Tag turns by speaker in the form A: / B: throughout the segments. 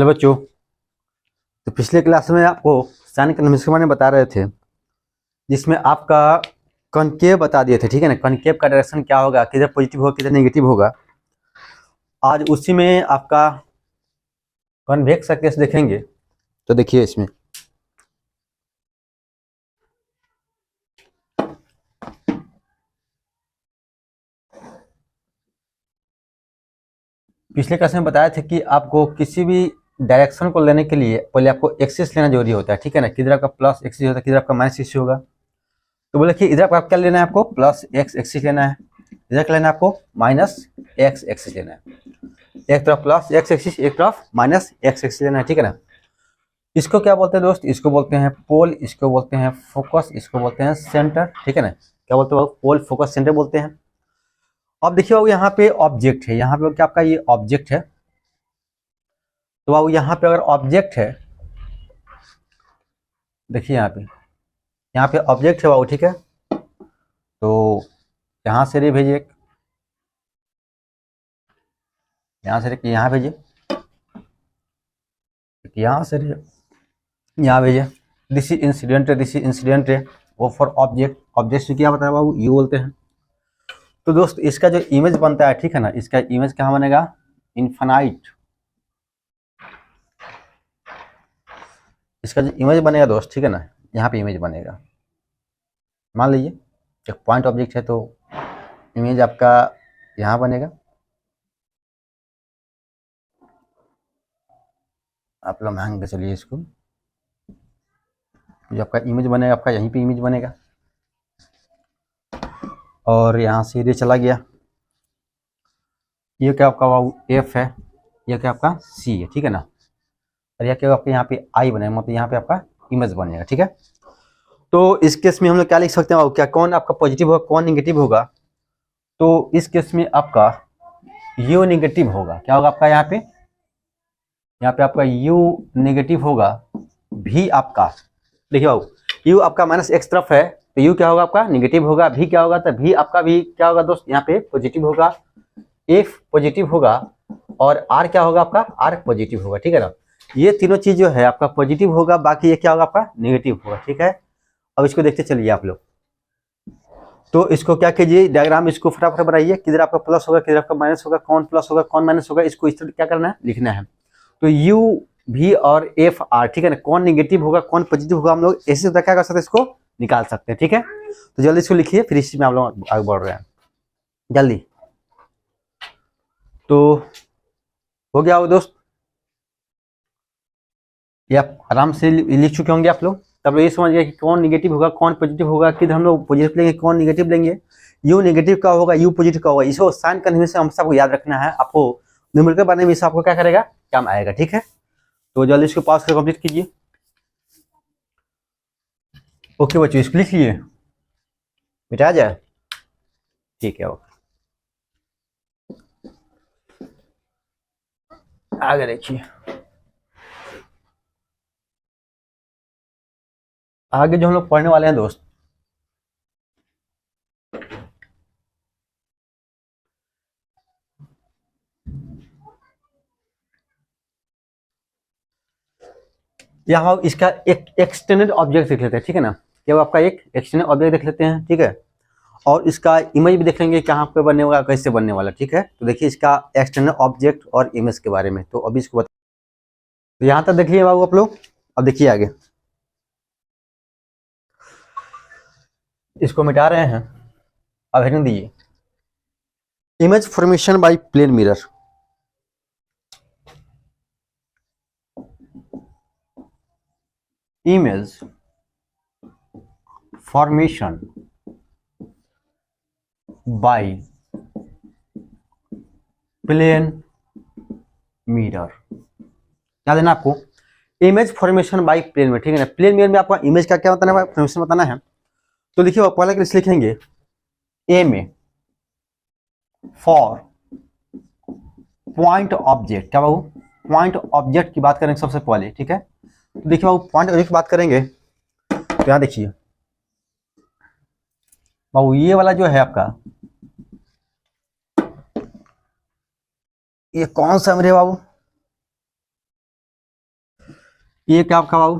A: Hello बच्चों। तो पिछले क्लास में आपको साइन कन्वेंशन के बारे में बता रहे थे, जिसमें आपका कॉनकेव बता दिए थे। ठीक है ना, कॉनकेव का डायरेक्शन क्या होगा, किधर पॉजिटिव होगा किधर नेगेटिव होगा। आज उसी में आपका कॉन्वेक्स का केस देखेंगे। तो देखिए, इसमें पिछले क्लास में बताया था कि आपको किसी भी डायरेक्शन को लेने के लिए पहले आपको एक्सिस लेना जरूरी होता है। ठीक है ना, किधर आपका प्लस एक्सिस होता है, किधर आपका माइनस एक्सिस होगा। तो बोले कि इधर आपका क्या लेना है, आपको प्लस एक्स एक्सिस लेना है, इधर क्या लेना है आपको माइनस एक्स एक्सिस लेना है। एक तरफ प्लस एक्स एक्सिस, एक तरफ माइनस एक्स एक्सिस लेना है। ठीक है ना, इसको क्या बोलते हैं दोस्त, इसको बोलते हैं पोल, इसको बोलते हैं फोकस, इसको बोलते हैं सेंटर। ठीक है ना, क्या बोलते हैं, पोल फोकस सेंटर बोलते हैं। अब देखिए बाबू, यहाँ पे ऑब्जेक्ट है, यहाँ पे क्या आपका ये ऑब्जेक्ट है। तो बाबू यहाँ पे अगर ऑब्जेक्ट है, देखिए यहाँ पे ऑब्जेक्ट है बाबू। ठीक है, तो यहाँ से रे भेजिए, यहाँ से रे यहाँ भेजिए, यहाँ से रे यहाँ भेजिए। दिस इज इंसिडेंट है, दिस इज इंसिडेंट है। वो फॉर ऑब्जेक्ट, ऑब्जेक्ट से क्या बताया बाबू, यू बोलते हैं। तो दोस्त इसका जो इमेज बनता है, ठीक है ना, इसका इमेज कहाँ बनेगा, इनफाइनाइट। इसका जो इमेज बनेगा दोस्त, ठीक है ना, यहाँ पे इमेज बनेगा। मान लीजिए एक पॉइंट ऑब्जेक्ट है, तो इमेज आपका यहाँ बनेगा। आप लोग मान के चलिए इसको, जो आपका इमेज बनेगा आपका यहीं पे इमेज बनेगा। और यहाँ से ये चला गया, ये क्या आपका बाबू एफ है, ये क्या आपका सी है। ठीक है ना, और यह क्या आपके यहाँ पे आई बनेगा, मतलब यहाँ पे आपका इमेज बनेगा। ठीक है, तो इस केस में हम लोग क्या लिख सकते हैं बाबू, क्या कौन आपका पॉजिटिव होगा कौन निगेटिव होगा। तो इस केस में आपका यू निगेटिव होगा। क्या होगा आपका यहाँ पे आपका यू निगेटिव होगा। भी आपका देखिए बाबू, यू आपका माइनस एक्स तरफ है, तो यू क्या होगा आपका निगेटिव होगा। भी क्या होगा, तो भी आपका भी क्या होगा दोस्त, यहाँ पे पॉजिटिव होगा। एफ पॉजिटिव होगा और आर क्या होगा आपका, आर पॉजिटिव होगा। ठीक है ना, ये तीनों चीज जो है आपका पॉजिटिव होगा, बाकी ये क्या होगा आपका नेगेटिव होगा। ठीक है, अब इसको देखते चलिए आप लोग। तो इसको क्या कीजिए, डायग्राम इसको फटाफट बनाइए, किधर आपका प्लस होगा किधर आपका माइनस होगा, कौन प्लस होगा कौन माइनस होगा, इसको इस तरह क्या करना है, लिखना है। तो यू भी और एफ आर, ठीक है ना, कौन निगेटिव होगा कौन पॉजिटिव होगा, हम लोग ऐसे क्या कर सकते हैं, इसको निकाल सकते हैं। ठीक है, तो जल्दी इसको लिखिए, फिर इसी में आप लोग आगे बढ़ रहे हैं जल्दी। तो हो गया वो दोस्त, ये आप आराम से लिख चुके होंगे आप लोग। तब ये समझ गए कि कौन निगेटिव होगा कौन पॉजिटिव होगा, किधर हम लोग पॉजिटिव लेंगे कौन निगेटिव लेंगे। यू नेगेटिव का होगा यू पॉजिटिव का होगा, इसको साइन करने से हम सबको याद रखना है। आपको न्यूमेरिकल बनने में इससे आपको क्या करेगा, काम आएगा। ठीक है, तो जल्दी इसको पास कर कंप्लीट कीजिए। ओके बच्चों, इसको लिख लिए, मिटा जाए, ठीक है। ओके, आगे देखिए, आगे जो हम लोग पढ़ने वाले हैं दोस्त, यहाँ इसका एक एक्सटेंडेड ऑब्जेक्ट देख लेते हैं। ठीक है ना, क्या आपका एक एक्सटेंडेड ऑब्जेक्ट देख लेते हैं। ठीक है, और इसका इमेज भी देख लेंगे कहाँ पे बनने वाला कैसे बनने वाला। ठीक है, तो देखिए इसका एक्सटर्नल ऑब्जेक्ट और इमेज के बारे में, तो अभी इसको तो यहाँ तक देख लिए बाबू आप लोग। अब देखिए आगे, इसको मिटा रहे हैं, अब हेडिंग दीजिए, image formation by plane mirror. Image formation by plane mirror, क्या देना आपको, image formation by plane mirror. ठीक है ना, प्लेन मिरर में आपको इमेज का क्या बताना है, फॉर्मेशन बताना है। तो देखिए पहले कैसे लिखेंगे, ए में फॉर पॉइंट ऑब्जेक्ट, क्या बाबू पॉइंट ऑब्जेक्ट की बात करेंगे सबसे पहले। ठीक है, तो देखिए बाबू पॉइंट ऑब्जेक्ट की बात करेंगे, तो यहाँ देखिए बाबू ये वाला जो है आपका, ये कौन सा मेरे बाबू, ये क्या आपका बाबू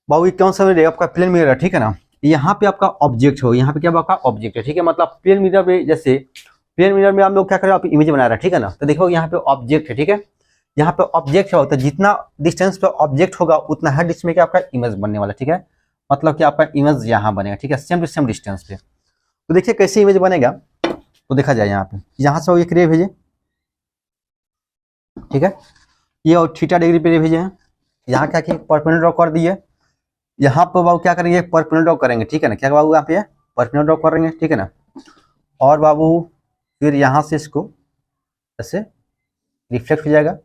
A: बाबू ये कौन सा मिरर है आपका प्लेन मिरर है, ठीक है ना। यहाँ पे आपका ऑब्जेक्ट हो, यहाँ पे क्या आपका ऑब्जेक्ट है, ठीक है। मतलब प्लेन मिरर में जैसे प्लेन मिरर में हम लोग क्या कर रहे हैं, आप इमेज बना रहे हैं, ठीक है ना। तो देखो यहाँ पे ऑब्जेक्ट है, ठीक है। यहाँ पे ऑब्जेक्ट होता है, जितना डिस्टेंस पे ऑब्जेक्ट होगा उतना हर डिस्टेंस में क्या आपका इमेज बनने वाला, ठीक है। मतलब कि आपका इमेज यहाँ बनेगा, ठीक है, सेम टू सेम डिस्टेंस पे। तो देखिए कैसे इमेज बनेगा, तो देखा जाए यहाँ पे, यहाँ से वो एक रे भेजे, ठीक है। ये और थीटा डिग्री पे रे भेजे हैं, यहाँ क्या किए परपेंडिकुलर ड्रॉ कर दिए। यहाँ पर बाबू क्या करेंगे, परपेंडिकुलर ड्रॉ करेंगे, ठीक है ना। क्या बाबू यहाँ पे परपेंडिकुलर ड्रॉ करेंगे, ठीक है ना। और बाबू फिर यहाँ से इसको ऐसे रिफ्लेक्ट हो जाएगा,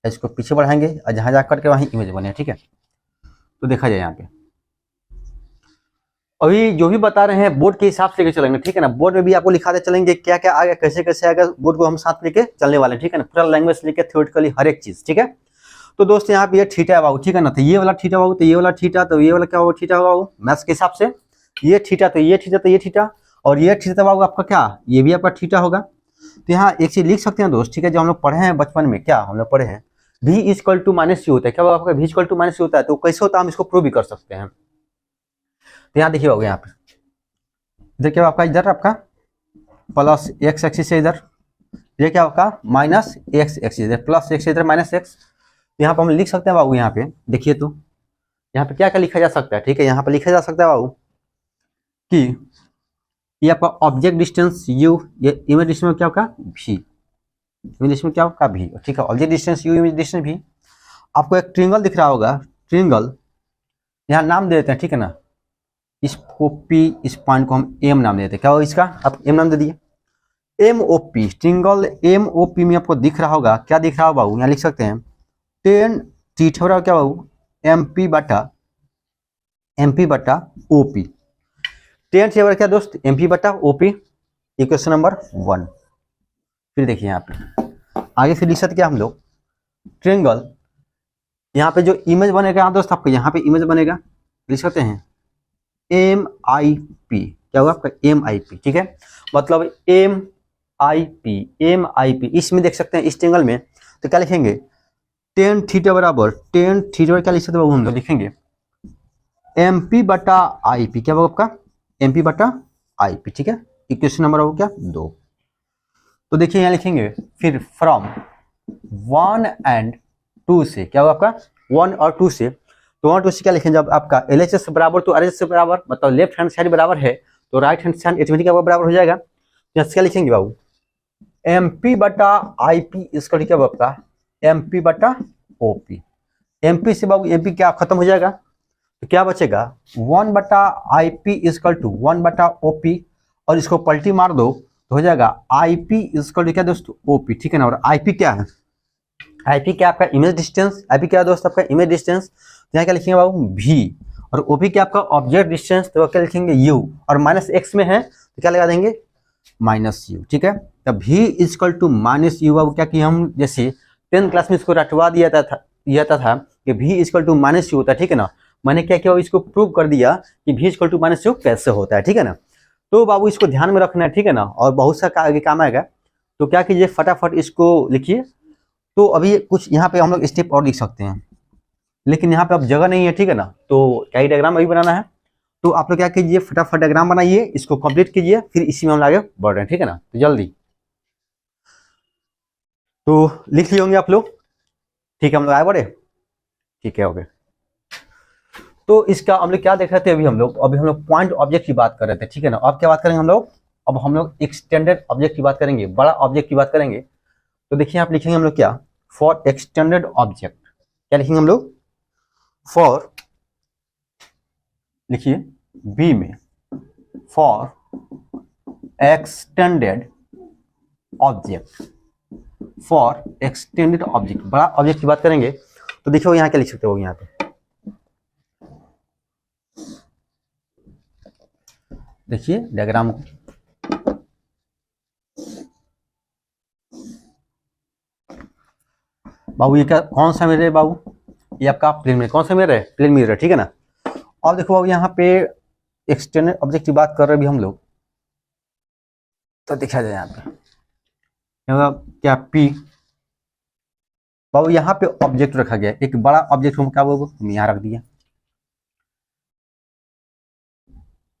A: इसको पीछे बढ़ाएंगे और जहाँ जा करके वहीं इमेज बने, ठीक है। तो देखा जाए यहाँ पे अभी जो भी बता रहे हैं बोर्ड के हिसाब से लेके चलेंगे, ठीक है ना। बोर्ड में भी आपको लिखाते चलेंगे क्या क्या आएगा, कैसे कैसे आएगा, बोर्ड को हम साथ लेके चलने वाले हैं, ठीक है ना। पूरा लैंग्वेज लेके थ्योरेटिकली हर एक चीज, ठीक है। तो दोस्त यहाँ पे ये थीटा है बाबू, ठीक है ना। तो ये वाला थीटा बाबू, तो ये वाला थीटा, तो ये वाला क्या होगा थीटा होगा बाबू मैथ्स के हिसाब से। ये थीटा तो ये थीटा, तो ये थीटा, और ये थीटा बाबू आपका क्या, ये भी आपका थीटा होगा। तो यहाँ एक चीज लिख सकते हैं दोस्त, ठीक है, जो हम लोग पढ़े हैं बचपन में, क्या हम लोग पढ़े हैं v equal to minus u होता है। क्या आपका v equal to minus u होता है, तो कैसे होता है हम इसको प्रूव भी कर सकते हैं। तो यहाँ देखिए बाबू, यहाँ पे इधर क्या आपका, इधर आपका प्लस एक्स एक्सिस है, इधर ये क्या आपका माइनस एक्स एक्सिस, इधर प्लस एक्स इधर माइनस एक्स। यहाँ पर हम लिख सकते हैं बाबू, यहाँ पे देखिए तो यहाँ पे क्या क्या लिखा जा सकता है, ठीक है। यहाँ पे लिखा जा सकता है बाबू कि ये आपका ऑब्जेक्ट डिस्टेंस u, ये इमेज डिस्टेंस क्या आपका v, इमेज डिस्टेंस क्या आपका v, ठीक है। Object distance u, image distance v। आपको एक ट्रिंगल दिख रहा होगा, ट्रिंगल यहाँ नाम दे देते हैं, ठीक है ना। इसको p, इस पॉइंट को हम m नाम दे देते हैं। क्या हो इसका, आप m नाम दे दिए। MOP ट्रिंगल MOP में आपको दिख रहा होगा, क्या दिख रहा होगा बाबू, यहाँ लिख सकते हैं 10 थीटा क्या बाबू MP बटा OP। 10 थीटा क्या दोस्त MP बटा OP, इक्वेशन नंबर 1। फिर देखिए यहाँ पे आगे फिर लिख सकते क्या हम लोग, ट्रिंगल यहाँ पे जो इमेज बनेगा दोस्त आपको, यहाँ पे इमेज बनेगा, लिख सकते हैं MIP। क्या होगा आपका MIP, ठीक है। मतलब MIP इसमें देख सकते हैं, इस ट्रिंगल में। तो क्या लिखेंगे 10 थीटा बराबर 10 थीटा क्या लिख सकते हैं हम लोग, लिखेंगे MP बटा IP। क्या होगा आपका MP बटा IP, ठीक है। इक्वेशन नंबर होगा क्या 2। तो देखिए यहाँ लिखेंगे फिर फ्रॉम 1 and 2 से, क्या होगा आपका 1 और 2 से। तो 1 2 से क्या लिखेंगे, जब आपका LHS बराबर तो RHS से बराबर, मतलब लेफ्ट हैंड साइड बराबर है तो राइट हैंड साइड ऑटोमेटिक आपका बराबर हो जाएगा। यहाँ क्या लिखेंगे बाबू MP बटा IP, इसका क्या होगा आपका MP बटा OP। MP से बाबू MP क्या खत्म हो जाएगा, तो क्या बचेगा 1 बटा IP इक्वल टू 1 बटा OP, और इसको पलटी मार दो तो हो जाएगा IP इक्वल टू क्या दोस्तों OP, ठीक है ना। और IP क्या है, IP क्या आपका इमेज डिस्टेंस, IP क्या है दोस्त आपका इमेज डिस्टेंस। यहाँ क्या लिखेंगे बाबू V, और OP क्या आपका ऑब्जेक्ट डिस्टेंस, तो क्या लिखेंगे U, और माइनस x में है तो क्या लगा देंगे माइनस U, ठीक है। तब V equal to minus U बाबू क्या कि हम जैसे 10th क्लास में इसको रटवा दिया था कि V equal to minus U होता है, ठीक है ना। मैंने क्या किया इसको प्रूव कर दिया कि V equal to minus U कैसे होता है, ठीक है ना। तो बाबू इसको ध्यान में रखना है, ठीक है ना, और बहुत सा आगे काम आएगा। तो क्या कीजिए फटाफट इसको लिखिए। तो अभी कुछ यहाँ पे हम लोग स्टेप और लिख सकते हैं, लेकिन यहाँ पे अब जगह नहीं है, ठीक है ना। तो क्या डायग्राम अभी बनाना है, तो आप लोग क्या कीजिए फटाफट डायग्राम बनाइए, इसको कंप्लीट कीजिए, फिर इसी में हम आगे बढ़ रहे हैं, ठीक है ना। तो जल्दी तो लिख लिए होंगे आप लोग, ठीक है, हम लोग आगे बढ़े, ठीक है ओके। तो इसका हम लोग क्या देख रहे थे अभी हम लोग पॉइंट ऑब्जेक्ट की बात कर रहे थे, ठीक है ना। अब क्या बात करेंगे हम लोग, अब हम लोग एक्सटेंडेड ऑब्जेक्ट की बात करेंगे, बड़ा ऑब्जेक्ट की बात करेंगे। तो देखिए आप लिखेंगे हम लोग क्या फॉर एक्सटेंडेड ऑब्जेक्ट, क्या लिखेंगे हम लोग फॉर, लिखिए बी में for extended object, for extended object बड़ा ऑब्जेक्ट की बात करेंगे। तो देखिए यहाँ क्या लिख सकते हो, यहाँ पे देखिए डायग्राम को, बाबू ये क्या कौन सा मिरर है बाबू, ये आपका प्लेन मिरर, कौन सा मिरर है प्लेन मिरर, ठीक है ना। और देखो बाबू यहाँ पे एक्सटेंडेड ऑब्जेक्ट की बात कर रहे हैं अभी हम लोग। तो देखा जाए यहाँ पे क्या P बाबू यहाँ पे ऑब्जेक्ट रखा गया, एक बड़ा ऑब्जेक्ट हम क्या बोलो हम यहाँ रख दिया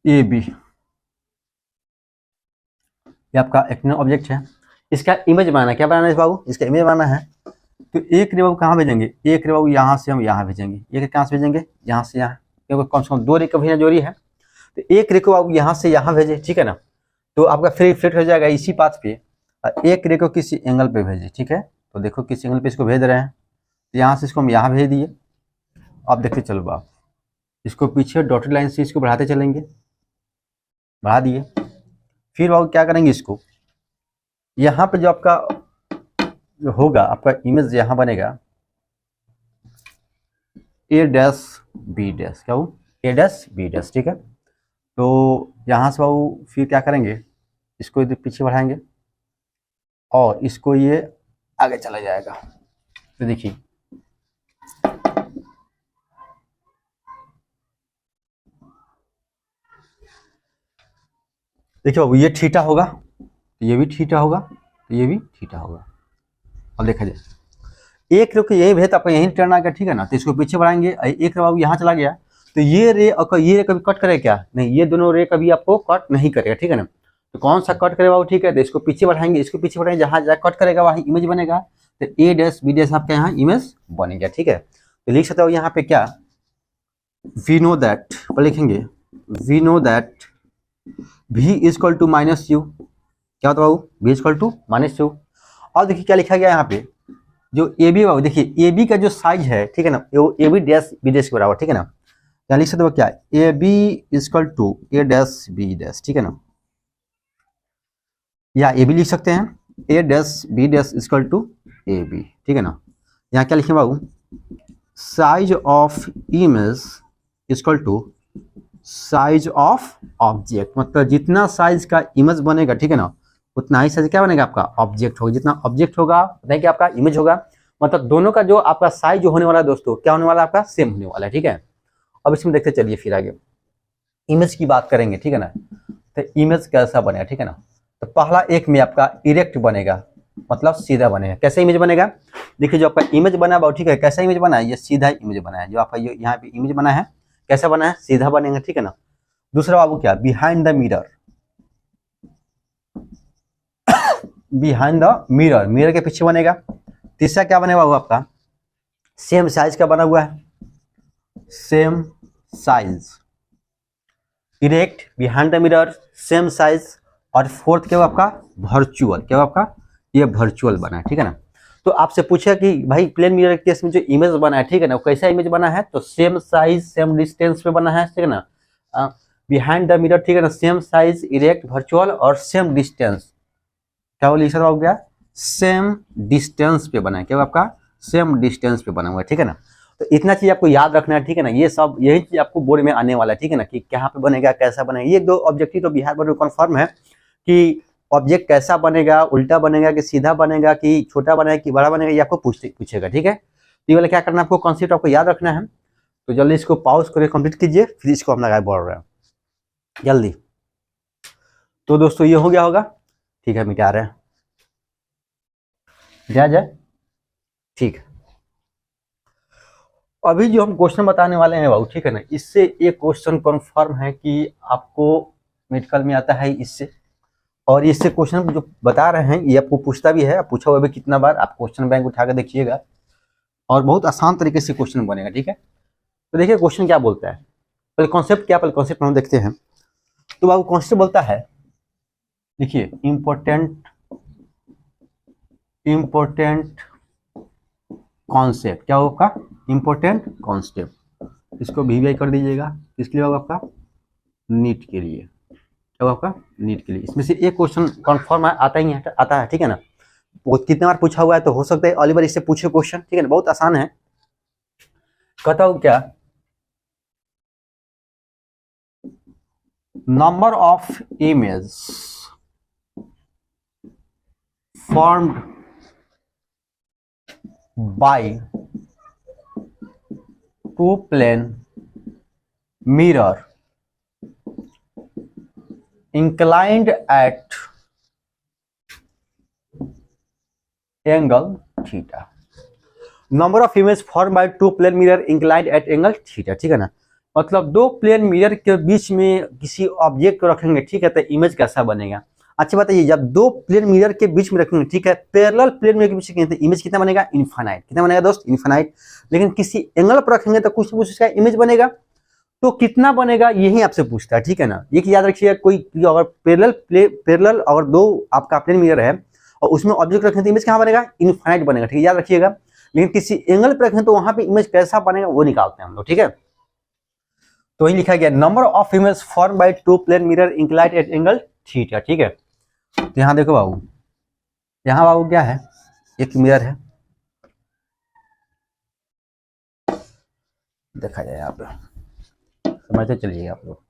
A: ए बी, ये आपका एक ऑब्जेक्ट है, इसका इमेज बनाना है। क्या बनाना है बाबू, इसका इमेज बनाना है। तो एक रे बाबू कहाँ भेजेंगे, एक रे बाबू यहाँ से हम यहाँ भेजेंगे, एक कहाँ से भेजेंगे यहाँ से यहाँ, क्योंकि कम से कम दो रे का भेजना जरूरी है। तो एक रे को बाबू यहाँ से यहाँ भेजे, ठीक है ना, तो आपका फिर रिफ्लेक्ट हो जाएगा इसी पाथ पे। एक रे को किसी एंगल पे भेजे, ठीक है, तो देखो किस एंगल पे इसको भेज रहे हैं, तो यहाँ से इसको हम यहाँ भेज दिए। अब देखते चलो बाबू, इसको पीछे डॉटेड लाइन से इसको बढ़ाते चलेंगे, बढ़ा दिए। फिर बाबू क्या करेंगे, इसको यहाँ पे जो आपका जो होगा आपका इमेज यहाँ बनेगा ए डैश बी डैश, क्या वो ए डैश बी डैश, ठीक है। तो यहाँ से बाबू फिर क्या करेंगे, इसको इधर पीछे बढ़ाएंगे और इसको ये आगे चला जाएगा। तो देखिए देखिए बाबू, ये थीटा होगा, तो ये भी थीटा होगा, तो ये भी थीटा होगा। अब देखा जाए एक रे को यही भेज आपको यही टर्न आ गया, ठीक है ना, तो इसको पीछे बढ़ाएंगे, एक रे बाबू यहाँ चला गया, तो ये रे और ये रे कभी कट करेगा क्या, नहीं, ये दोनों रे कभी आपको कट नहीं करेगा, ठीक है ना। तो कौन सा कट करेगा बाबू, ठीक है, तो इसको पीछे बढ़ाएंगे, इसको पीछे बढ़ाएंगे, जहाँ जहाँ कट करेगा वहाँ इमेज बनेगा, तो ए डैश बी डैश आपका यहाँ इमेज बनेगा, ठीक है। तो लिख सकते हो यहाँ पे क्या, वी नो दैट, लिखेंगे we know that v is equal to minus u, क्या होता है बाबू, v is equal to minus u. और देखिए क्या लिखा गया यहाँ पे, जो ए बी बाबू, देखिए ए बी का जो साइज है, ठीक है ना, वो A B dash B dash के बराबर, ठीक है ना। क्या लिख सकते हो, क्या A B is equal to A dash B dash, ठीक है ना, या ए बी लिख सकते हैं, A dash B dash is equal to A B, ठीक है ना। यहाँ क्या लिखें बाबू, size of image is equal to size of object, मतलब जितना साइज का इमेज बनेगा, ठीक है ना, उतना ही साइज क्या बनेगा आपका ऑब्जेक्ट होगा, जितना ऑब्जेक्ट होगा उतना ही आपका इमेज होगा। मतलब दोनों का जो आपका साइज जो होने वाला है दोस्तों, क्या होने वाला है आपका, सेम होने वाला है, ठीक है। अब इसमें देखते चलिए फिर आगे इमेज की बात करेंगे, ठीक है ना। तो इमेज कैसा बनेगा, ठीक है ना, तो पहला एक में आपका इरेक्ट बनेगा, मतलब सीधा बनेगा। कैसे इमेज बनेगा, देखिए जो आपका इमेज बना है, ठीक है, कैसा इमेज बना है, ये सीधा इमेज बना है, जो आपका यहाँ पे इमेज बना है कैसा बना है, सीधा बनेगा, ठीक है ना। दूसरा बाबू क्या, behind the mirror, behind the mirror, mirror के पीछे बनेगा। तीसरा क्या बनेगा बाबू आपका, सेम साइज का बना हुआ है, same size, erect, behind the mirror, same size. और फोर्थ क्या आपका वर्चुअल, क्या आपका ये वर्चुअल बना है, ठीक है ना। तो आपसे पूछा कि भाई प्लेन मिरर के केस में जो इमेज बना है, ठीक है ना, वो कैसा इमेज बना है, तो सेम साइज सेम डिस्टेंस पे बना है, ठीक है ना। बिहाइंड द मिरर, ठीक है ना, सेम साइज, इरेक्ट, वर्चुअल और सेम डिस्टेंस, क्या वो लिख सकता हो गया, सेम डिस्टेंस पे बना है, क्या आपका सेम डिस्टेंस पे बना हुआ है, ठीक है ना। तो इतना चीज आपको याद रखना है, ठीक है ना, ये सब यही चीज आपको बोर्ड में आने वाला है, ठीक है ना, कि कहाँ पे बनेगा कैसा बनेगा। ये दो ऑब्जेक्टिव तो बिहार बोर्ड में कन्फर्म है कि ऑब्जेक्ट कैसा बनेगा, उल्टा बनेगा कि सीधा बनेगा कि छोटा बनेगा कि बड़ा बनेगा, ये आपको पूछेगा, ठीक है। तो ये वाला क्या करना है आपको, कॉन्सेप्ट आपको याद रखना है। तो जल्दी इसको पॉज करके कंप्लीट कीजिए, फिर इसको हम लगाए बढ़ रहे हैं जल्दी। तो दोस्तों ये हो गया होगा, ठीक है, मिटा रहे हैं, जाए ठीक है। अभी जो हम क्वेश्चन बताने वाले हैं बाबू, ठीक है ना, इससे एक क्वेश्चन कंफर्म है कि आपको मेडिकल में आता है इससे, और इससे क्वेश्चन जो बता रहे हैं ये आपको पूछता भी है, पूछा हुआ भी कितना बार, आप क्वेश्चन बैंक उठा कर देखिएगा और बहुत आसान तरीके से क्वेश्चन बनेगा, ठीक है। तो देखिए क्वेश्चन क्या बोलता है, पहले कॉन्सेप्ट क्या, पहले कॉन्सेप्ट हम देखते हैं। तो बाबू कॉन्सेप्ट बोलता है, देखिए इम्पोर्टेंट कॉन्सेप्ट, क्या होगा इम्पोर्टेंट कॉन्सेप्ट, इसको वीवीआई कर दीजिएगा, किसके लिए होगा आपका, नीट के लिए, क्या आपका नीट के लिए। इसमें से एक क्वेश्चन कंफर्म आता है, ठीक है ना, वो कितने बार पूछा हुआ है, तो हो सकता है अगली बार इससे पूछे क्वेश्चन, ठीक है ना, बहुत आसान है। कहता हूं क्या, number of image formed by two plane mirror inclined at angle theta। Number of image form by two plane mirror inclined at angle theta, ठीक है ना। मतलब दो प्लेन मिरर के बीच में किसी ऑब्जेक्ट को रखेंगे, ठीक है, तो इमेज कैसा बनेगा। अच्छा बताइए, जब दो प्लेन मिरर के बीच में रखेंगे, ठीक है, पैरेलल प्लेन मिरर के बीच में, तो इमेज कितना बनेगा, इनफाइनाइट। कितना बनेगा दोस्त, इनफाइनाइट। लेकिन किसी एंगल पर रखेंगे तो कुछ उसका इमेज बनेगा, तो कितना बनेगा यही आपसे पूछता है, ठीक है ना। ये याद रखिएगा, कोई अगर पैरेलल अगर दो आपका प्लेन मिरर है और उसमें ऑब्जेक्ट रखें तो इमेज कहाँ बनेगा, इनफाइनाइट बनेगा, ठीक है, याद रखिएगा। लेकिन किसी एंगल पर रखें तो वहां पे इमेज कैसा बनेगा वो निकालते हैं हम लोग, ठीक है। तो वही लिखा गया, number of image form by two plane mirror inclined at angle theta, ठीक है। तो यहाँ देखो बाबू, यहाँ बाबू क्या है, एक मिरर है, देखा जाए यहाँ पे, समझते चलिए आप लोग।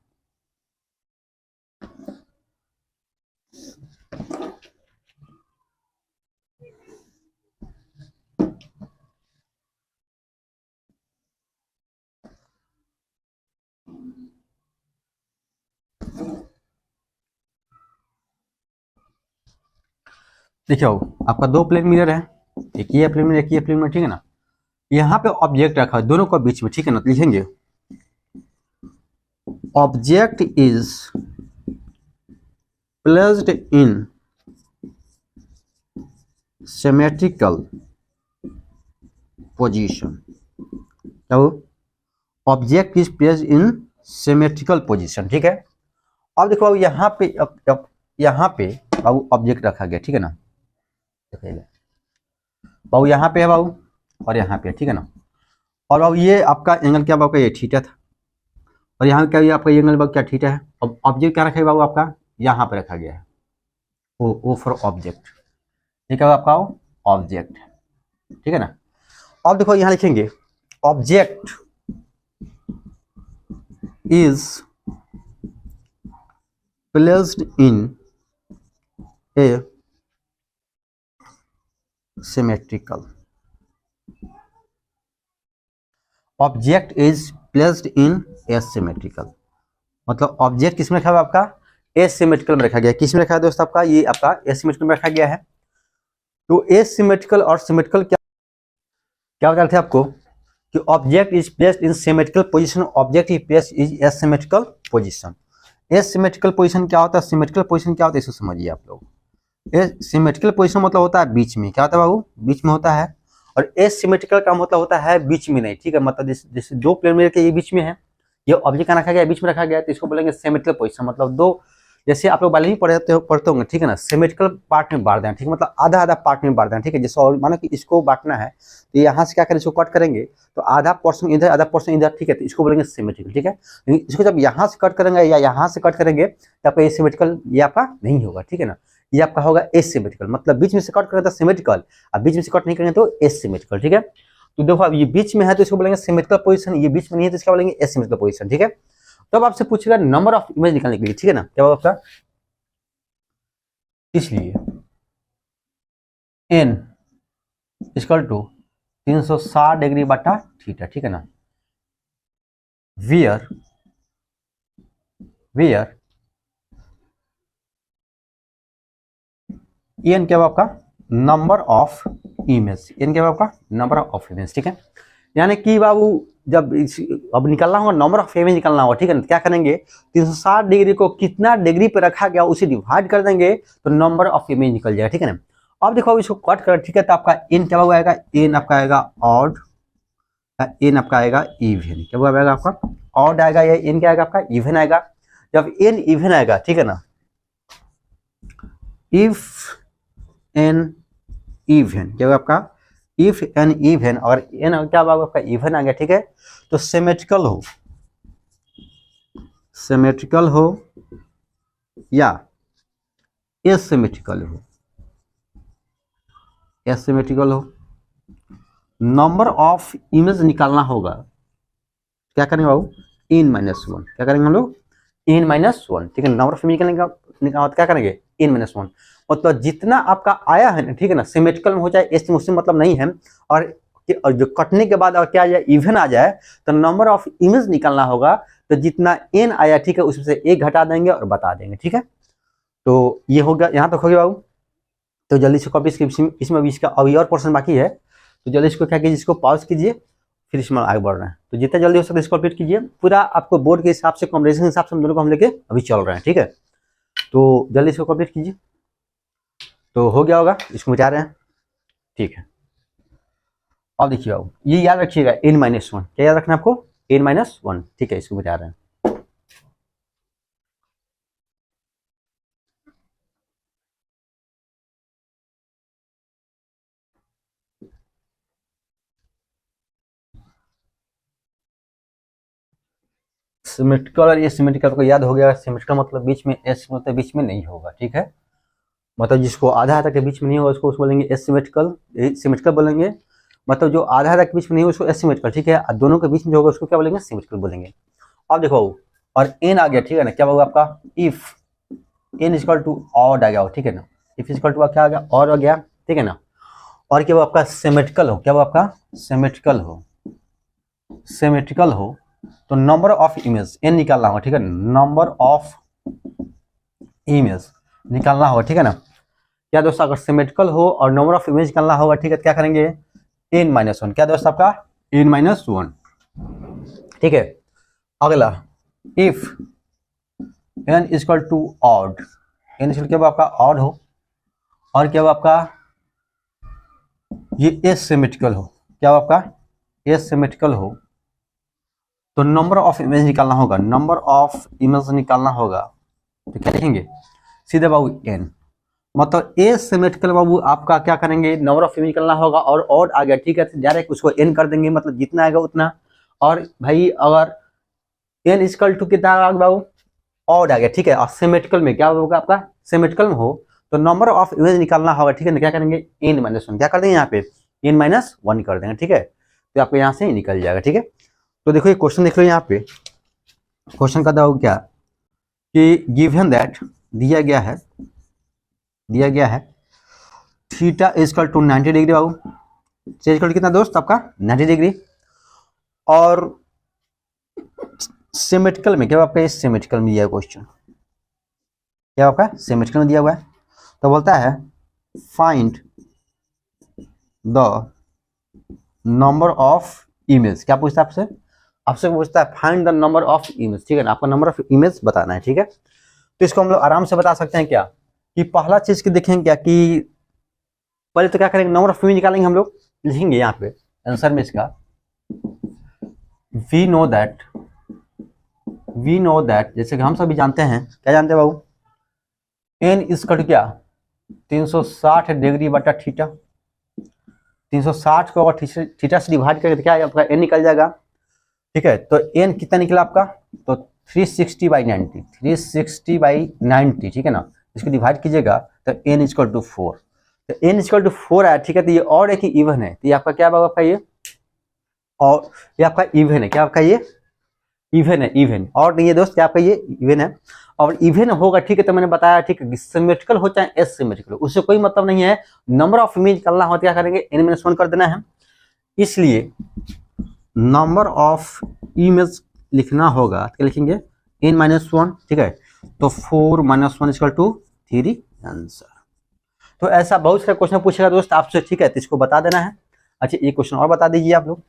A: देखिए आपका दो प्लेन मिरर है, एक ये प्लेन मिरर, एक ये प्लेन मिरर, ठीक है ना। यहाँ पे ऑब्जेक्ट रखा है दोनों को बीच में, ठीक है ना। तो लिखेंगे object is placed in symmetrical position. क्या हो, object is placed in symmetrical position, ठीक है। अब देखो अब यहाँ पे, अब यहाँ पे बाबू ऑब्जेक्ट रखा गया, ठीक है ना। देखिए बाबू यहाँ पे है बाबू, और यहाँ पे, ठीक है ना। और अब ये आपका एंगल क्या बाबू, ये थीटा था, और यहाँ क्या, ये आपका एंगल बाबू क्या, थीटा है। अब ऑब्जेक्ट क्या रखा है बाबू, आपका यहाँ पे रखा गया है, ओ फॉर ऑब्जेक्ट, ठीक है, आपका ऑब्जेक्ट, ठीक है ना। अब देखो यहाँ लिखेंगे object is placed in A symmetrical, object is placed in asymmetrical, मतलब ऑब्जेक्ट किसमें रखा हुआ आपका, एसिमेट्रिकल में रखा गया है। किसमें रखा है दोस्त, आपका ये आपका एसिमेट्रिकल में रखा गया है। तो एसिमेट्रिकल और सिमेट्रिकल क्या बता रहे थे आपको, कि object is placed in symmetrical position, object is placed in asymmetrical position. Asymmetrical position क्या होता है, सिमेट्रिकल पोजीशन क्या होता है, इसको समझिए आप लोग। सिमेट्रिकल पोजीशन मतलब होता है बीच में, क्या होता है बाबू, बीच में होता है। और एसिमेट्रिकल का मतलब होता है बीच में नहीं, ठीक है। मतलब जैसे दो प्लेन मिरर के ये बीच में है, ये ऑब्जेक्ट का रखा गया बीच में रखा गया, तो इसको बोलेंगे सिमेट्रिकल पोजीशन। मतलब दो, जैसे आप लोग बायोलॉजी पढ़ते होंगे, ठीक है ना, सिमेट्रिकल पार्ट में बांट देना, ठीक है, मतलब आधा आधा पार्ट में बांट देना, ठीक है। जैसे और मानो कि इसको बांटना है, तो यहाँ से क्या करें, इसको कट करेंगे तो आधा पोर्शन इधर आधा पोर्शन इधर, ठीक है, तो इसको बोलेंगे सिमेट्रिकल, ठीक है। लेकिन इसको जब यहाँ से कट करेंगे या यहाँ से कट करेंगे तो आपका एसिमेट्रिकल ये आपका नहीं होगा, ठीक है ना। ये आपका होगा एसिमेट्रिकल, मतलब बीच में से कट करेंगे तो सिमेट्रिकल, अब बीच में से कट नहीं करेंगे तो एसिमेट्रिकल, ठीक है। तो देखो अब ये बीच में है तो इसको बोलेंगे सिमेट्रिकल पोजीशन, ये बीच में नहीं है तो इसका बोलेंगे एसिमेट्रिकल पोजीशन, ठीक है। तो अब आपसे पूछेगा नंबर ऑफ इमेज निकालने के लिए, ठीक है ना, क्या होगा आपका, इसलिए n इक्वल टू 360 डिग्री बटा थीटा, ठीक है ना। वेयर n क्या होगा आपका, नंबर ऑफ इमेज, n क्या होगा आपका, नंबर ऑफ इमेज, ठीक है। यानी कि बाबू जब अब निकालना होगा, नंबर ऑफ इमेज निकालना होगा, ठीक है ना। क्या करेंगे, 360 डिग्री को कितना डिग्री पे रखा गया उसे डिवाइड कर देंगे तो नंबर ऑफ इमेज निकल जाएगा, ठीक है ना। अब देखो इसको कट कर, ठीक है, तो आपका n क्या आएगा, n आपका आएगा ऑड, n आपका आएगा इवन, क्या आएगा आपका ऑड आएगा, या n क्या आएगा आपका इवन आएगा। जब n इवन आएगा, ठीक है ना, इफ n इवन क्या होगा आपका, इफ n इवन, और n क्या होगा आपका इवन आ गया, ठीक है, तो सिमेट्रिकल हो या एसिमेट्रिकल हो, नंबर ऑफ इमेज निकालना होगा, क्या करेंगे बाबू, n-1, क्या करेंगे हम लोग, n-1, ठीक है। नंबर ऑफ इमेज निकालना क्या करेंगे, n-1, मतलब जितना आपका आया है ना, ठीक है ना, सिमेट्रिकल में हो जाए एस मुझसे मतलब नहीं है, और जो कटने के बाद अगर क्या आ जाए इवन आ जाए तो नंबर ऑफ इमेज निकालना होगा, तो जितना n आया, ठीक है, उसमें से एक घटा देंगे और बता देंगे, ठीक है। तो ये हो गया, यहाँ तक हो गया बाबू। तो जल्दी से कॉपी, इसमें भी इसका अभी और पोर्शन बाकी है, तो जल्दी इसको क्या कीजिए, इसको पॉज कीजिए, फिर इसमें आगे बढ़ रहे हैं। तो जितना जल्दी हो सके इसको कंप्लीट कीजिए। पूरा आपको बोर्ड के हिसाब से, कॉम्बिनेशन के हिसाब से हम दोनों को हम लेके अभी चल रहे हैं, ठीक है। तो जल्दी इसको कंप्लीट कीजिए। तो हो गया होगा, इसको मिटा रहे हैं, ठीक है। अब देखिए बाबू, ये याद रखिएगा n-1, क्या याद रखना आपको, n-1, ठीक है। इसको मिटा रहे हैं। सिमेट्रिकल और ये सिमेट्रिकल को याद हो गया। सिमेट्रिकल मतलब बीच में एस मतलब बीच में नहीं होगा, ठीक है। मतलब जिसको आधा आधा के बीच में नहीं होगा उसको बोलेंगे एसिमेट्रिकल, सिमेट्रिकल बोलेंगे। मतलब जो आधा आधा के बीच में नहीं होगा उसको एसिमेट्रिकल, ठीक है। और दोनों के बीच में जो होगा उसको क्या बोलेंगे, सिमेट्रिकल बोलेंगे। अब देखो, और एन आ गया, ठीक है ना। क्या होगा आपका, if n equal to odd आ गया हो, ठीक है ना। इफ इक्वल टू क्या आ गया, ऑड आ गया, ठीक है ना। और क्या वो आपका सिमेट्रिकल हो, क्या वो आपका सिमेट्रिकल हो, सिमेट्रिकल हो, तो नंबर ऑफ इमेज एन निकालना होगा, ठीक है। नंबर ऑफ इमेज निकालना होगा, ठीक है ना। क्या दोस्तों, अगर सिमेट्रिकल हो और नंबर ऑफ इमेज निकालना होगा, ठीक है, तो क्या करेंगे, n-1, क्या दोस्त आपका n-1, ठीक है। अगला, if n equal to odd, n equal क्या आपका ऑड हो, और क्या आपका ये एसिमेट्रिकल हो, क्या आपका एसिमेट्रिकल हो, तो नंबर ऑफ इमेज निकालना होगा, नंबर ऑफ इमेज निकालना होगा। तो क्या लिखेंगे, सीधे बाबू n, मतलब एसिमेट्रिकल बाबू आपका क्या करेंगे, नंबर ऑफ इमेज निकालना होगा, और ऑड आ गया, ठीक है, तो डायरेक्ट उसको n कर देंगे, मतलब जितना आएगा उतना। और भाई अगर n इक्वल टू कितना आ गया बाबू, ऑड आ गया, ठीक है। और सिमेट्रिकल में क्या होगा आपका, सिमेट्रिकल में हो तो नंबर ऑफ इमेज निकालना होगा, ठीक है ना। क्या करेंगे, n-1, क्या कर देंगे यहाँ पे n-1 कर देंगे, ठीक है। तो आपको यहाँ से निकल जाएगा, ठीक है। तो देखो ये क्वेश्चन देख लो, यहाँ पे क्वेश्चन का दाव क्या, कि गिवन दैट दिया गया है थीटा इक्वल टू 90 डिग्री बाबू, इक्वल टू कितना दोस्त आपका 90 डिग्री। और सिमेट्रिकल में क्या आपका, इस सिमेट्रिकल में दिया क्वेश्चन, क्या आपका सिमेट्रिकल में दिया हुआ है। तो बोलता है find the number of image, क्या पूछता है आपसे, आपसे पूछता है find the number of image, ठीक है ना। आपका नंबर ऑफ इमेज बताना है, ठीक है। तो इसको हम लोग आराम से बता सकते हैं क्या, कि पहला चीज की देखेंगे क्या, कि पहले तो क्या करेंगे, नंबर ऑफ इमेज निकालेंगे हम लोग, लिखेंगे यहाँ पे आंसर में इसका, वी नो दैट, जैसे कि हम सभी जानते हैं, क्या जानते हैं बाबू, एन इक्वल क्या 360 डिग्री बटा थीटा। 360 को अगर थीटा से डिवाइड करें तो क्या आपका एन निकल जाएगा, ठीक है। तो एन कितना निकला आपका, तो 360/90, 360/90, ठीक है ना। इसको डिवाइड कीजिएगा तो एन इक्वल टू 4, तो एन इक्वल टू 4 आया, ठीक है। तो ये और एक इवन है, तो ये आपका क्या होगा, आपका ये, और ये आपका इवन है, क्या आपका ये इवन है, इवन और नहीं है दोस्त, क्या आपका ये इवन है। और इवन होगा, ठीक है, तो मैंने बताया, ठीक है, सिमेट्रिकल हो चाहे एसिमेट्रिकल, उससे कोई मतलब नहीं है। नंबर ऑफ इमेज निकालना हो तो क्या करेंगे, n-1 कर देना है। इसलिए नंबर ऑफ इमेज लिखना होगा, क्या लिखेंगे n-1, ठीक है। तो 4-1 इक्वल टू 3 आंसर। तो ऐसा बहुत सारे क्वेश्चन पूछेगा दोस्त आपसे, ठीक है, तो इसको बता देना है। अच्छा एक क्वेश्चन और बता दीजिए आप लोग,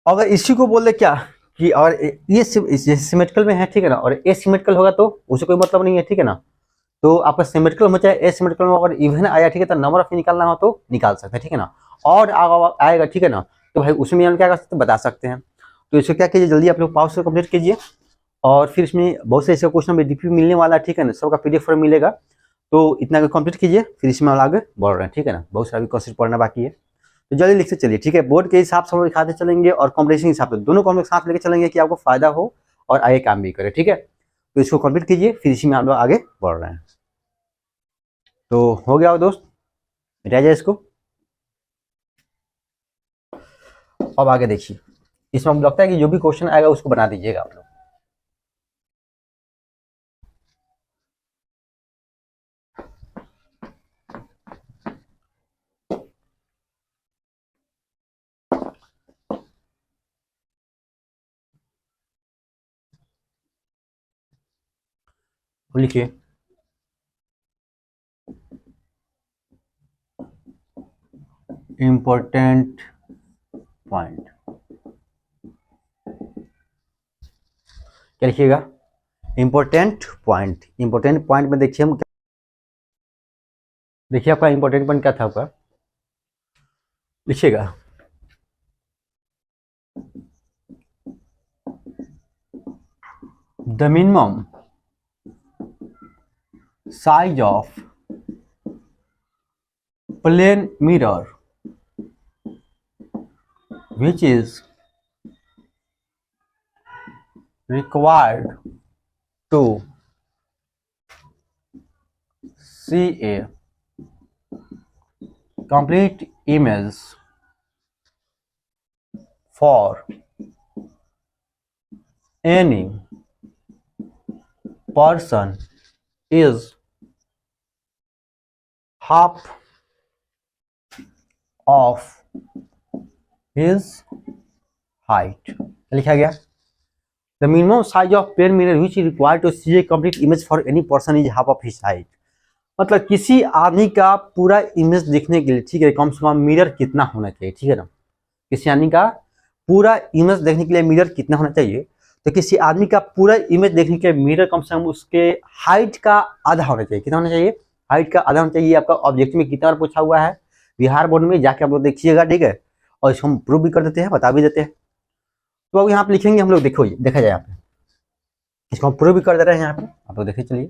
A: अगर इसी को बोल दे क्या, कि और ये सिमेट्रिकल में है, ठीक है ना, और एसिमेट्रिकल होगा तो उसे कोई मतलब नहीं है, ठीक है ना। तो आपका सिमेट्रिकल में चाहे एसिमेट्रिकल में अगर इवन आया, ठीक है, तो नंबर ऑफ निकालना हो तो निकाल सकते हैं, ठीक है ना। और आएगा, ठीक है ना, तो भाई उसमें हम क्या कर सकते हैं, बता सकते हैं। तो इसको क्या कीजिए, जल्दी आप लोग पावर से कंप्लीट कीजिए। और फिर इसमें बहुत से ऐसे क्वेश्चन में डीपी मिलने वाला है, ठीक है ना, सबका पीडीएफ फॉर्म मिलेगा। तो इतना कंप्लीट कीजिए, फिर इसमें हम आगे बढ़ रहे हैं, ठीक है ना। बहुत सारा भी क्वेश्चन पढ़ना बाकी है, तो जल्दी लिखते चलिए, ठीक है। बोर्ड के हिसाब से हम लोग दिखाते चलेंगे और कॉम्पिटिशन के हिसाब से, दोनों को हम लोग साथ लेके चलेंगे कि आपको फायदा हो और आगे काम भी करे, ठीक है। तो इसको कंप्लीट कीजिए, फिर इसी में हम लोग आगे बढ़ रहे हैं। तो हो गया दोस्त, मिटा जाए इसको। अब आगे देखिए, इसमें हमको लगता है कि जो भी क्वेश्चन आएगा उसको बना दीजिएगा आप लोग। लिखिए इम्पोर्टेंट पॉइंट, क्या लिखिएगा, इम्पोर्टेंट पॉइंट। इम्पोर्टेंट पॉइंट में देखिए हम, देखिए आपका इम्पोर्टेंट पॉइंट क्या था आपका, लिखिएगा the minimum size of plane mirror which is required to see a complete image for any person is half of his height। लिखा गया the minimum size of plane mirror which is required to see a complete image for any person is half of his height. मतलब किसी आदमी का पूरा image देखने के लिए, ठीक है, कम से कम मिरर कितना होना चाहिए, ठीक है ना, किसी आदमी का पूरा इमेज देखने के लिए मिरर कितना होना चाहिए, तो किसी आदमी का पूरा इमेज देखने के लिए मिरर कम से कम उसके हाइट का आधा होना चाहिए। कितना होना चाहिए, हाइट का आधा होना चाहिए। आपका ऑब्जेक्ट में कितना बार पूछा हुआ है बिहार बोर्ड में, जाके आप लोग देखिएगा, ठीक है, और इसको हम प्रूव भी कर देते हैं, बता भी देते हैं। तो अब यहाँ पे लिखेंगे हम लोग, देखो ये देखा जाए यहाँ पे, इसको हम प्रूव भी कर दे रहे हैं यहाँ पे, आप लोग देखिए, चलिए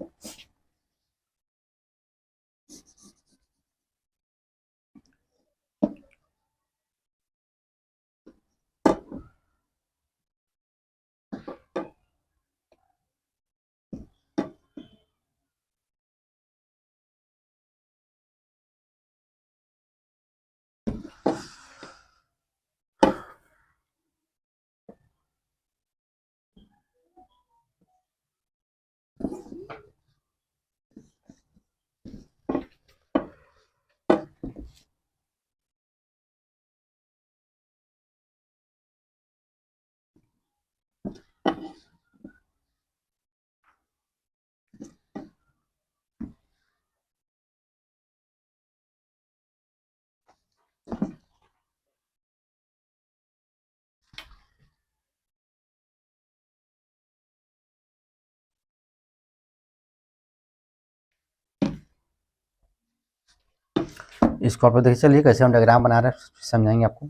A: इसको आप लोग देखिए, चलिए कैसे हम डायग्राम बना रहे हैं, समझाएंगे आपको।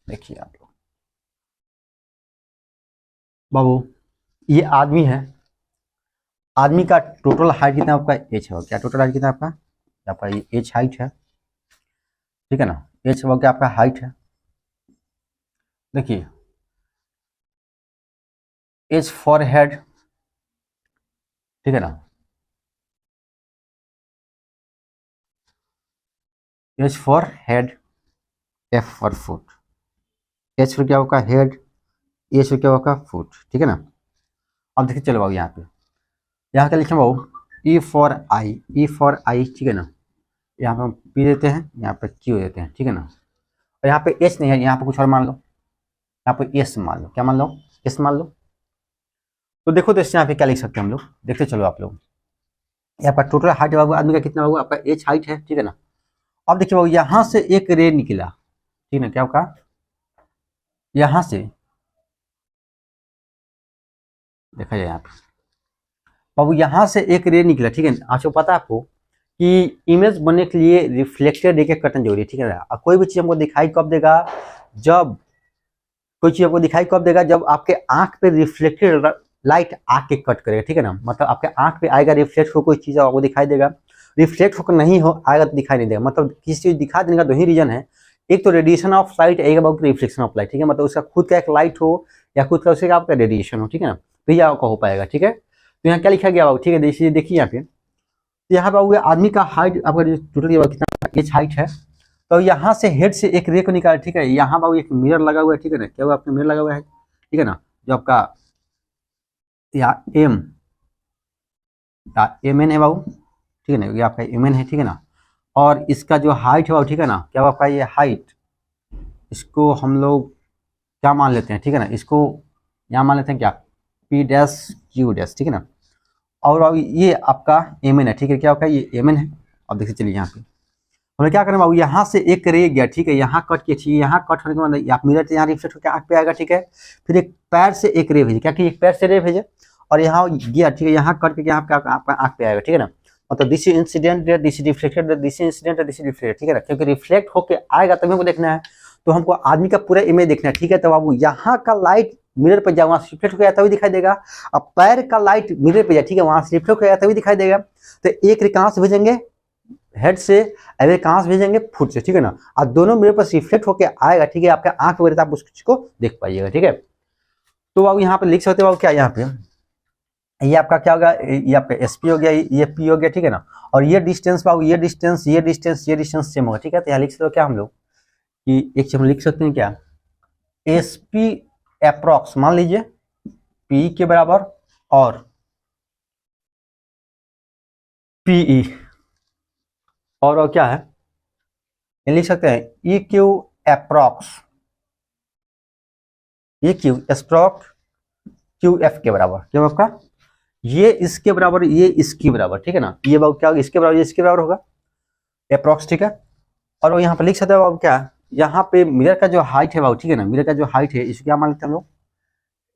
A: देखिए आप लोग, बाबू ये आदमी है, आदमी का टोटल हाइट कितना आपका एच है, क्या टोटल हाइट कितना आपका ये एच हाइट है, ठीक है ना, एच वो क्या आपका हाइट है। देखिए एच फॉर हेड, ठीक है ना, H for head, F for foot, H for क्या होगा हेड, एच फॉर क्या होगा फुट, ठीक है ना। अब देखिए चलो बाबू यहाँ पे, यहाँ क्या लिखे बाबू, E for I, E for I, ठीक है ना, यहाँ पे हम पी देते हैं, यहाँ पे क्यू देते हैं, ठीक है ना, और यहाँ पे एच नहीं है, यहाँ पे कुछ और मान लो, यहाँ पे एस मान लो, क्या मान लो, एस मान लो। तो देखो तो इससे यहाँ पे क्या लिख सकते हैं हम लोग, देखते चलो आप लोग, यहाँ पर टोटल हाइट बाबू आदमी का कितना होगा, आपका एच हाइट है, ठीक है ना। अब देखिए बाबू यहाँ से एक रे निकला, ठीक है ना, क्या होगा, यहाँ से देखा जाए यहाँ पे बाबू, यहाँ से एक रे निकला, ठीक है ना। आपको पता है आपको कि इमेज बनने के लिए रिफ्लेक्टेड रे के कटन जरूरी है, ठीक है ना। कोई भी चीज हमको दिखाई कब देगा, जब कोई चीज आपको दिखाई कब देगा, जब आपके आंख पे रिफ्लेक्टेड लाइट आके कट करेगा, ठीक है ना। मतलब आपके आंख पे आएगा, रिफ्लेक्ट हो कोई चीज आपको दिखाई देगा, रिफ्लेक्ट होकर नहीं हो आएगा तो दिखाई नहीं देगा। मतलब किसी चीज दिखा देने का दो ही रीजन है, एक तो रेडिएशन ऑफ लाइट, एक बात रिफ्लेक्शन ऑफ लाइट, ठीक है। मतलब उसका खुद का एक लाइट हो या खुद का उसका आपका रेडिएशन हो, ठीक है ना, तो ये आपका हो पाएगा, ठीक है। तो यहाँ क्या लिखा गया बाबू, ठीक है, देखिए यहाँ पे, तो यहाँ पे आदमी का हाइट आपका टोटल कितना एच हाइट है, तो यहाँ से हेड से एक रे को निकाला, ठीक है। यहाँ बाबू एक मिरर लगा हुआ है, ठीक है ना, क्या हुआ आपका मिरर लगा हुआ है, ठीक है ना, जो आपका यहाँ एम एन है बाबू, ठीक है ना, ये आपका एम एन है, ठीक है ना। और इसका जो हाइट है बाबू, ठीक है ना, क्या आपका ये हाइट, इसको हम लोग क्या मान लेते हैं, ठीक है ना, इसको यहाँ मान लेते हैं क्या, पी डैश क्यू डैश, ठीक है ना। और अब ये आपका एम एन है, ठीक है, क्या होगा ये एम एन है। अब देखिए चलिए यहाँ पे हमने क्या करना बाबू, यहाँ से एक रे गया, ठीक है, यहाँ कट के, ठीक है, यहाँ कट होने के बाद आप मिरर से यहाँ रिफ्लेक्ट होकर आँख पे आएगा, ठीक है। फिर एक पैर से एक रे भेजे, क्या कि एक पैर से रे भेजे और यहाँ गया, ठीक है, यहाँ कट के यहाँ पे आपका आँख पे आएगा, ठीक है ना। मतलब this incident, this reflected, this incident, this reflected, ठीक है ना, क्योंकि रिफ्लेक्ट होकर आएगा तभी हमको देखना है, तो हमको आदमी का पूरा इमेज देखना है, ठीक है। तो बाबू यहाँ का लाइट मिरर पर जाए, वहाँ से रिफ्लेक्ट हो गया तभी दिखाई देगा। अब पैर का लाइट मिरर पे जाए, ठीक है, वहाँ से रिफ्लेक्ट हो गया तभी दिखाई देगा। तो एक रे कहाँ से भेजेंगे, हेड से, अरे कहाँ से भेजेंगे, फुट से, ठीक है ना। और दोनों मिरर पर रिफ्लेक्ट होकर आएगा, ठीक है, आपका आंख वगैरह आप उसको देख पाइएगा, ठीक है। तो बाबू यहाँ पे लिख सकते हो बाबू क्या, यहाँ पे ये आपका क्या होगा, ये आपका एसपी हो गया, ये पी हो गया, ठीक है ना। और ये डिस्टेंस बाबू, ये डिस्टेंस, ये डिस्टेंस, ये डिस्टेंस सेम होगा, ठीक है। तो यहाँ लिख सकते हो क्या हम लोग कि एक चीज हम लिख सकते हैं क्या, एसपी अप्रॉक्स मान लीजिए पी के बराबर और पीई और क्या है, ये लिख सकते हैं ई क्यू अप्रॉक्स, ये क्यू एस्प्रॉक क्यू एफ के बराबर, क्यों आपका ये इसके बराबर, ये इसके बराबर, ठीक है ना। ये बाबू क्या होगा, इसके बराबर, ये इसके बराबर होगा अप्रॉक्स, ठीक है। और वो यहाँ पे लिख सकते हैं बाबू क्या, यहाँ पे मिरर का जो हाइट है बाबू, ठीक है ना, मिरर का जो हाइट है इसको क्या मान लेते हैं हम लोग,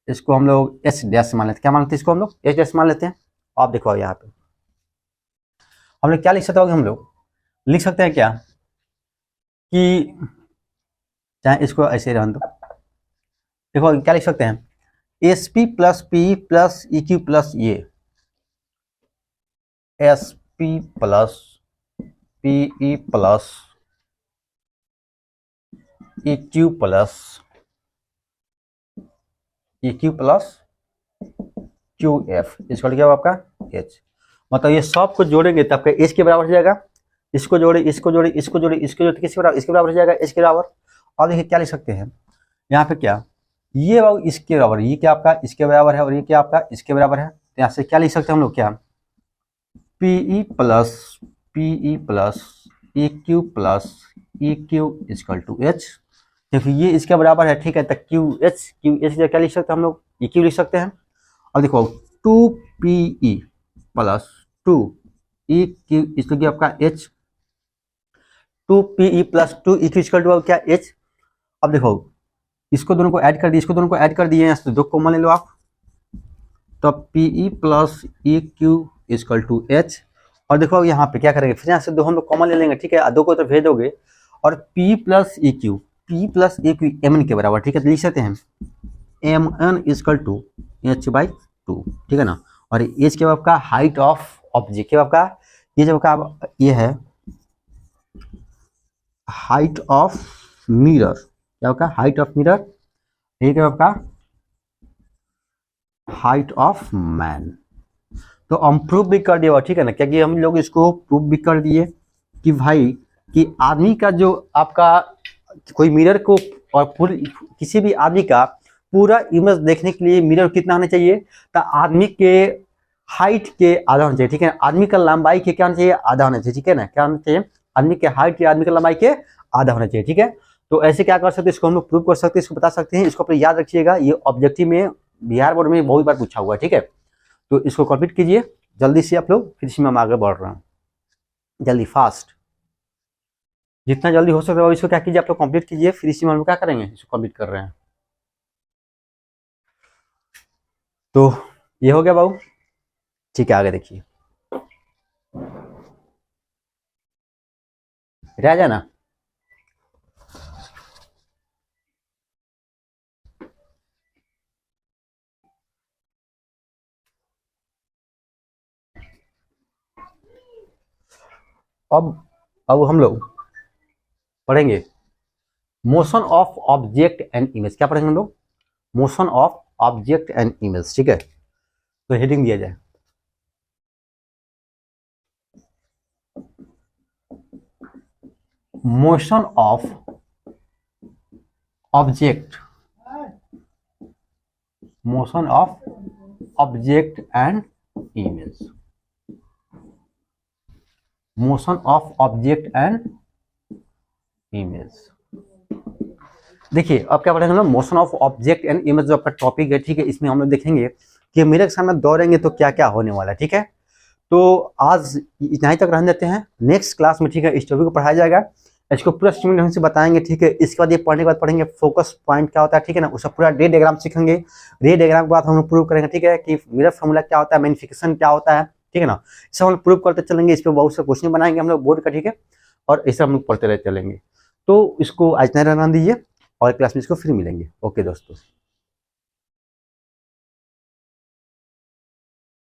A: इसको हम लोग एच डैश मान लेते हैं, क्या मान लेते हैं इसको हम लोग एच डैश मान लेते हैं। आप देखो यहाँ पे हम लोग क्या लिख सकते हो, हम लोग लिख सकते हैं क्या कि चाहे इसको ऐसे रहने दो, देखो क्या लिख सकते हैं, S P plus P plus E Q plus ये S P plus PE plus E Q plus E Q plus Q F, इसका क्या होगा आपका एच। मतलब ये सब को जोड़ेंगे तो आपका एच के बराबर हो जाएगा, इसको जोड़े, इसको जोड़े, इसको जोड़े, इसको जोड़े, किसके बराबर, इसके बराबर हो जाएगा एच के बराबर। और देखिए क्या लिख सकते हैं यहाँ पे क्या, ये बाबू इसके बराबर, ये क्या आपका इसके बराबर है और ये क्या आपका इसके बराबर है। तो यहाँ से क्या लिख सकते हैं हम लोग क्या, PE plus E Q plus E Q equal to H, क्योंकि ये इसके बराबर है, ठीक है। तो क्यू एच क्या लिख सकते हैं हम लोग, ई क्यू लिख सकते हैं। और देखो 2PE प्लस 2EQ इसको क्या आपका H, 2PE plus 2EQ equal to क्या H। अब देखो इसको दोनों को ऐड कर दिए, इसको दोनों को ऐड कर दिए, यहाँ से दो कॉमन ले लो आप, तो PE plus EQ equal to H। और देखो यहाँ पे क्या करेंगे, फिर यहाँ से दो हम लोग कॉमन ले लेंगे, ठीक है, दो को तो भेज दोगे। और P प्लस EQ MN के बराबर, ठीक है। तो लिख सकते हैं MN इक्वल टू H/2, ठीक है ना। और एच के आपका हाइट ऑफ ऑब्जेक्ट, आपका ये जब आपका ये है हाइट ऑफ मिरर, क्या होगा हाइट ऑफ मिरर, ये क्या आपका हाइट ऑफ मैन। तो हम प्रूफ भी कर दिया, ठीक है ना, क्योंकि हम लोग इसको प्रूफ भी कर दिए कि भाई कि आदमी का जो आपका कोई मिरर को और किसी भी आदमी का पूरा इमेज देखने के लिए मिरर कितना होना चाहिए, तो आदमी के हाइट के आधा होना चाहिए, ठीक है। आदमी का लंबाई के क्या होना चाहिए, आधा होना चाहिए, ठीक है ना। क्या होना चाहिए, आदमी के हाइट के आदमी की लंबाई के आधा होना चाहिए, ठीक है। तो ऐसे क्या कर सकते हैं, इसको हम लोग प्रूव कर सकते हैं, इसको बता सकते हैं। इसको अपने याद रखिएगा, ये ऑब्जेक्टिव में बिहार बोर्ड में बहुत बार पूछा हुआ है, ठीक है। तो इसको कंप्लीट कीजिए जल्दी से आप लोग, फिर इसमें हम आगे बढ़ रहे हैं जल्दी फास्ट, जितना जल्दी हो सकता है इसको क्या कीजिए आप लोग कंप्लीट कीजिए, फिर इसी में हम लोग क्या करेंगे, इसको कंप्लीट कर रहे हैं। तो ये हो गया बाबू, ठीक है, आगे देखिए रह जाए ना। अब हम लोग पढ़ेंगे motion of object and image. क्या पढ़ेंगे हम लोग, motion of object and image, ठीक है। तो हेडिंग दिया जाए motion of object, motion of object and image, motion of object and image. देखिए अब क्या पढ़ेंगे हम लोग, motion of object and image जो आपका टॉपिक है, ठीक है। इसमें हम लोग देखेंगे कि मिरर के सामने दौड़ेंगे तो क्या क्या होने वाला है, ठीक है। तो आज इतना ही तक रहने देते हैं, नेक्स्ट क्लास में ठीक है इस टॉपिक को पढ़ाया जाएगा, इसको पूरा स्ट्रीम ढंग से बताएंगे, ठीक है। इसके बाद ये पढ़ने के बाद पढ़ेंगे फोकस पॉइंट क्या होता है, ठीक है ना, उसका पूरा रे डायग्राम सीखेंगे। रे डायग्राम के बाद हम लोग प्रूव करेंगे, ठीक है, कि मिरर फॉर्मूला क्या होता है, मैग्निफिकेशन क्या होता है, ठीक है ना, इसे हम लोग प्रूव करते चलेंगे। इस पर बहुत से क्वेश्चन बनाएंगे हम लोग बोर्ड का, ठीक है, और इसे हम लोग पढ़ते रह चलेंगे। तो इसको आज नहीं रहना दीजिए और क्लास में इसको फिर मिलेंगे। ओके दोस्तों।